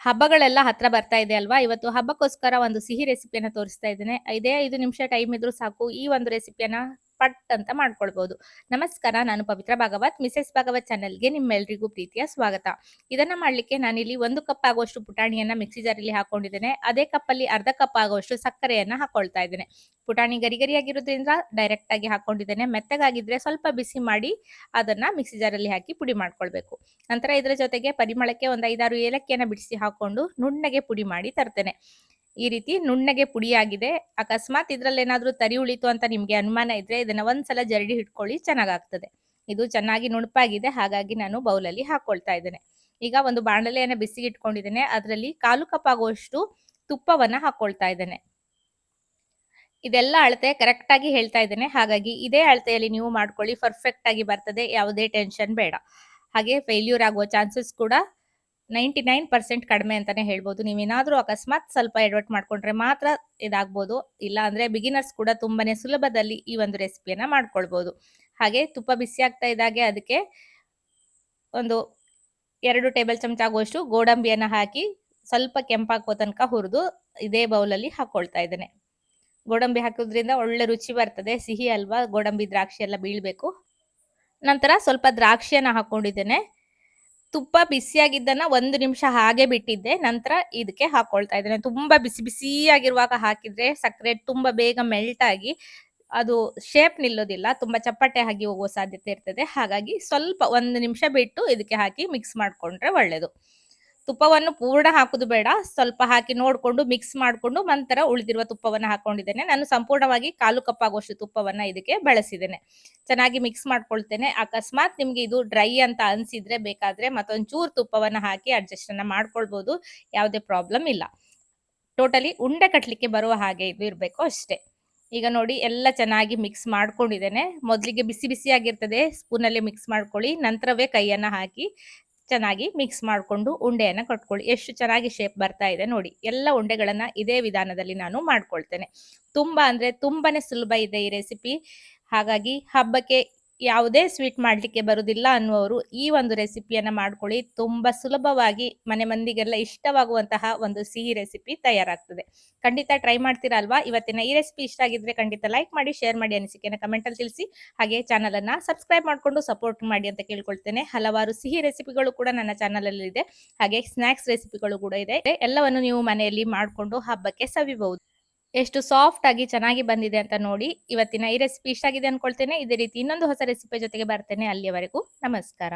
ಹಬ್ಬಗಳೆಲ್ಲ ಹತ್ರ ಬರ್ತಾ ಇದೆ ಅಲ್ವಾ? ಇವತ್ತು ಹಬ್ಬಕ್ಕೋಸ್ಕರ ಒಂದು ಸಿಹಿ ರೆಸಿಪಿಯನ್ನ ತೋರಿಸ್ತಾ ಇದ್ದೇನೆ. ಇದೇ 5 ನಿಮಿಷ ಟೈಮ್ ಇದ್ರೂ ಸಾಕು. ಈ ಒಂದು ರೆಸಿಪಿಯನ್ನ ಪಟ್ ಅಂತ ಮಾಡ್ಕೊಳ್ಬಹುದು. ನಮಸ್ಕಾರ, ನಾನು ಪವಿತ್ರ ಭಾಗವತ್. ಮಿಸೆಸ್ ಭಾಗವತ್ ಚಾನೆಲ್‌ಗೆ ನಿಮ್ಮೆಲ್ರಿಗೂ ಪ್ರೀತಿಯ ಸ್ವಾಗತ. ಇದನ್ನ ಮಾಡ್ಲಿಕ್ಕೆ ನಾನಿಲ್ಲಿ 1 ಕಪ್ ಆಗುವಷ್ಟು ಪುಟಾಣಿಯನ್ನ ಮಿಕ್ಸಿ ಜಾರಲ್ಲಿ ಹಾಕೊಂಡಿದ್ದೇನೆ. ಅದೇ ಕಪ್ಪಲ್ಲಿ ಅರ್ಧ ಕಪ್ ಆಗುವಷ್ಟು ಸಕ್ಕರೆಯನ್ನ ಹಾಕೊಳ್ತಾ ಇದ್ದೇನೆ. ಪುಟಾಣಿ ಗರಿ ಗರಿಯಾಗಿರೋದ್ರಿಂದ ಡೈರೆಕ್ಟ್ ಆಗಿ ಹಾಕೊಂಡಿದ್ದೇನೆ. ಮೆತ್ತಗಾಗಿದ್ರೆ ಸ್ವಲ್ಪ ಬಿಸಿ ಮಾಡಿ ಅದನ್ನ ಮಿಕ್ಸಿ ಜಾರಲ್ಲಿ ಹಾಕಿ ಪುಡಿ ಮಾಡ್ಕೊಳ್ಬೇಕು. ನಂತರ ಇದರ ಜೊತೆಗೆ ಪರಿಮಳಕ್ಕೆ ಒಂದು 5-6 ಏಲಕ್ಕಿಯನ್ನ ಬಿಡಿಸಿ ಹಾಕೊಂಡು ನುಣ್ಣಗೆ ಪುಡಿ ಮಾಡಿ ತರ್ತೇನೆ. ಈ ರೀತಿ ನುಣ್ಣಗೆ ಪುಡಿಯಾಗಿದೆ. ಅಕಸ್ಮಾತ್ ಇದ್ರಲ್ಲೇನಾದ್ರೂ ತರಿ ಉಳಿತು ಅಂತ ನಿಮ್ಗೆ ಅನುಮಾನ ಇದ್ರೆ ಇದನ್ನ ಒಂದ್ಸಲ ಜರಡಿ ಹಿಡ್ಕೊಳ್ಳಿ, ಚೆನ್ನಾಗಾಗ್ತದೆ. ಇದು ಚೆನ್ನಾಗಿ ನುಣುಪಾಗಿದೆ, ಹಾಗಾಗಿ ನಾನು ಬೌಲಲ್ಲಿ ಹಾಕೊಳ್ತಾ ಇದ್ದೇನೆ. ಈಗ ಒಂದು ಬಾಣಲೆಯನ್ನ ಬಿಸಿಗೆ ಇಟ್ಕೊಂಡಿದ್ದೇನೆ. ಅದರಲ್ಲಿ 1/4 ಕಪ್ ಆಗುವಷ್ಟು ತುಪ್ಪವನ್ನ ಹಾಕೊಳ್ತಾ ಇದ್ದೇನೆ. ಇದೆಲ್ಲ ಅಳತೆ ಕರೆಕ್ಟ್ ಆಗಿ ಹೇಳ್ತಾ ಇದ್ದೇನೆ, ಹಾಗಾಗಿ ಇದೇ ಅಳತೆಯಲ್ಲಿ ನೀವು ಮಾಡ್ಕೊಳ್ಳಿ. ಪರ್ಫೆಕ್ಟ್ ಆಗಿ ಬರ್ತದೆ, ಯಾವುದೇ ಟೆನ್ಷನ್ ಬೇಡ. ಹಾಗೆ ಫೇಲ್ಯೂರ್ ಆಗುವ ಚಾನ್ಸಸ್ ಕೂಡ 99% ಕಡಿಮೆ ಅಂತಾನೆ ಹೇಳ್ಬೋದು. ನೀವೇನಾದ್ರೂ ಅಕಸ್ಮಾತ್ ಸ್ವಲ್ಪ ಎಡವಟ್ ಮಾಡ್ಕೊಂಡ್ರೆ ಮಾತ್ರ ಇದಾಗ್ಬೋದು. ಇಲ್ಲ ಅಂದ್ರೆ ಬಿಗಿನರ್ಸ್ ಕೂಡ ತುಂಬಾನೇ ಸುಲಭದಲ್ಲಿ ಈ ಒಂದು ರೆಸಿಪಿಯನ್ನ ಮಾಡ್ಕೊಳ್ಬಹುದು. ಹಾಗೆ ತುಪ್ಪ ಬಿಸಿ ಆಗ್ತಾ ಇದ್ದಾಗೆ ಅದಕ್ಕೆ ಒಂದು 2 ಟೇಬಲ್ ಚಮಚ ಆಗುವಷ್ಟು ಗೋಡಂಬಿಯನ್ನ ಹಾಕಿ ಸ್ವಲ್ಪ ಕೆಂಪಾಗೋ ತನಕ ಹುರಿದು ಇದೇ ಬೌಲಲ್ಲಿ ಹಾಕೊಳ್ತಾ ಇದ್ದೇನೆ. ಗೋಡಂಬಿ ಹಾಕೋದ್ರಿಂದ ಒಳ್ಳೆ ರುಚಿ ಬರ್ತದೆ. ಸಿಹಿ ಅಲ್ವಾ, ಗೋಡಂಬಿ ದ್ರಾಕ್ಷಿ ಎಲ್ಲ ಬೀಳ್ಬೇಕು. ನಂತರ ಸ್ವಲ್ಪ ದ್ರಾಕ್ಷಿಯನ್ನ ಹಾಕೊಂಡಿದ್ದೇನೆ. ತುಪ್ಪ ಬಿಸಿಯಾಗಿದ್ದನ್ನ 1 ನಿಮಿಷ ಹಾಗೆ ಬಿಟ್ಟಿದ್ದೆ. ನಂತರ ಇದಕ್ಕೆ ಹಾಕೊಳ್ತಾ ಇದ್ದೇನೆ. ತುಂಬಾ ಬಿಸಿ ಬಿಸಿಯಾಗಿರುವಾಗ ಹಾಕಿದ್ರೆ ಸಕ್ಕರೆ ತುಂಬಾ ಬೇಗ ಮೆಲ್ಟ್ ಆಗಿ ಅದು ಶೇಪ್ ನಿಲ್ಲೋದಿಲ್ಲ. ತುಂಬಾ ಚಪ್ಪಟೆ ಆಗಿ ಹೋಗುವ ಸಾಧ್ಯತೆ ಇರ್ತದೆ. ಹಾಗಾಗಿ ಸ್ವಲ್ಪ 1 ನಿಮಿಷ ಬಿಟ್ಟು ಇದಕ್ಕೆ ಹಾಕಿ ಮಿಕ್ಸ್ ಮಾಡ್ಕೊಂಡ್ರೆ ಒಳ್ಳೇದು. ತುಪ್ಪವನ್ನು ಪೂರ್ಣ ಹಾಕುದು ಬೇಡ. ಸ್ವಲ್ಪ ಹಾಕಿ ನೋಡ್ಕೊಂಡು ಮಿಕ್ಸ್ ಮಾಡ್ಕೊಂಡು ನಂತರ ಉಳಿದಿರುವ ತುಪ್ಪವನ್ನ ಹಾಕೊಂಡಿದ್ದೇನೆ. ನಾನು ಸಂಪೂರ್ಣವಾಗಿ 1/4 ಕಪ್ ಆಗುವಷ್ಟು ತುಪ್ಪವನ್ನ ಇದಕ್ಕೆ ಬಳಸಿದ್ದೇನೆ. ಚೆನ್ನಾಗಿ ಮಿಕ್ಸ್ ಮಾಡ್ಕೊಳ್ತೇನೆ. ಅಕಸ್ಮಾತ್ ನಿಮ್ಗೆ ಇದು ಡ್ರೈ ಅಂತ ಅನ್ಸಿದ್ರೆ ಬೇಕಾದ್ರೆ ಮತ್ತೊಂದ್ ಚೂರು ತುಪ್ಪವನ್ನ ಹಾಕಿ ಅಡ್ಜಸ್ಟ್ ಅನ್ನ ಮಾಡ್ಕೊಳ್ಬಹುದು. ಯಾವುದೇ ಪ್ರಾಬ್ಲಮ್ ಇಲ್ಲ. ಟೋಟಲಿ ಉಂಡೆ ಕಟ್ಲಿಕ್ಕೆ ಬರುವ ಹಾಗೆ ಇದು ಇರ್ಬೇಕು ಅಷ್ಟೇ. ಈಗ ನೋಡಿ ಎಲ್ಲ ಚೆನ್ನಾಗಿ ಮಿಕ್ಸ್ ಮಾಡ್ಕೊಂಡಿದ್ದೇನೆ. ಮೊದಲಿಗೆ ಬಿಸಿ ಬಿಸಿಯಾಗಿರ್ತದೆ, ಸ್ಪೂನಲ್ಲಿ ಮಿಕ್ಸ್ ಮಾಡ್ಕೊಳ್ಳಿ. ನಂತರವೇ ಕೈಯನ್ನ ಹಾಕಿ ಚೆನ್ನಾಗಿ ಮಿಕ್ಸ್ ಮಾಡ್ಕೊಂಡು ಉಂಡೆಯನ್ನ ಕಟ್ಕೊಳ್ಳಿ. ಎಷ್ಟು ಚೆನ್ನಾಗಿ ಶೇಪ್ ಬರ್ತಾ ಇದೆ ನೋಡಿ. ಎಲ್ಲ ಉಂಡೆಗಳನ್ನ ಇದೇ ವಿಧಾನದಲ್ಲಿ ನಾನು ಮಾಡ್ಕೊಳ್ತೇನೆ. ತುಂಬಾ ಅಂದ್ರೆ ತುಂಬಾನೇ ಸುಲಭ ಇದೆ ಈ ರೆಸಿಪಿ. ಹಾಗಾಗಿ ಹಬ್ಬಕ್ಕೆ ಯಾವುದೇ ಸ್ವೀಟ್ ಮಾಡ್ಲಿಕ್ಕೆ ಬರುದಿಲ್ಲ ಅನ್ನುವರು ಈ ಒಂದು ರೆಸಿಪಿಯನ್ನ ಮಾಡ್ಕೊಳ್ಳಿ. ತುಂಬಾ ಸುಲಭವಾಗಿ ಮನೆ ಮಂದಿಗೆಲ್ಲ ಇಷ್ಟವಾಗುವಂತಹ ಒಂದು ಸಿಹಿ ರೆಸಿಪಿ ತಯಾರಾಗ್ತದೆ. ಖಂಡಿತ ಟ್ರೈ ಮಾಡ್ತೀರಾ ಅಲ್ವಾ? ಇವತ್ತಿನ ಈ ರೆಸಿಪಿ ಇಷ್ಟ ಆಗಿದ್ರೆ ಖಂಡಿತ ಲೈಕ್ ಮಾಡಿ, ಶೇರ್ ಮಾಡಿ, ಅನಿಸಿಕೆನ ಕಮೆಂಟ್ ಅಲ್ಲಿ ತಿಳಿಸಿ. ಹಾಗೆ ಚಾನಲ್ ಅನ್ನ ಸಬ್ಸ್ಕ್ರೈಬ್ ಮಾಡ್ಕೊಂಡು ಸಪೋರ್ಟ್ ಮಾಡಿ ಅಂತ ಕೇಳ್ಕೊಳ್ತೇನೆ. ಹಲವಾರು ಸಿಹಿ ರೆಸಿಪಿಗಳು ಕೂಡ ನನ್ನ ಚಾನಲ್ ಅಲ್ಲಿ ಇದೆ. ಹಾಗೆ ಸ್ನಾಕ್ಸ್ ರೆಸಿಪಿಗಳು ಕೂಡ ಇದೆ. ಎಲ್ಲವನ್ನು ನೀವು ಮನೆಯಲ್ಲಿ ಮಾಡ್ಕೊಂಡು ಹಬ್ಬಕ್ಕೆ ಸವಿಬಹುದು. ಎಷ್ಟು ಸಾಫ್ಟ್ ಆಗಿ ಚೆನ್ನಾಗಿ ಬಂದಿದೆ ಅಂತ ನೋಡಿ. ಇವತ್ತಿನ ಈ ರೆಸಿಪಿ ಇಷ್ಟ ಆಗಿದೆ ಅನ್ಕೊಳ್ತೇನೆ. ಇದೇ ರೀತಿ ಇನ್ನೊಂದು ಹೊಸ ರೆಸಿಪಿ ಜೊತೆಗೆ ಬರ್ತೇನೆ. ಅಲ್ಲಿಯವರೆಗೂ ನಮಸ್ಕಾರ.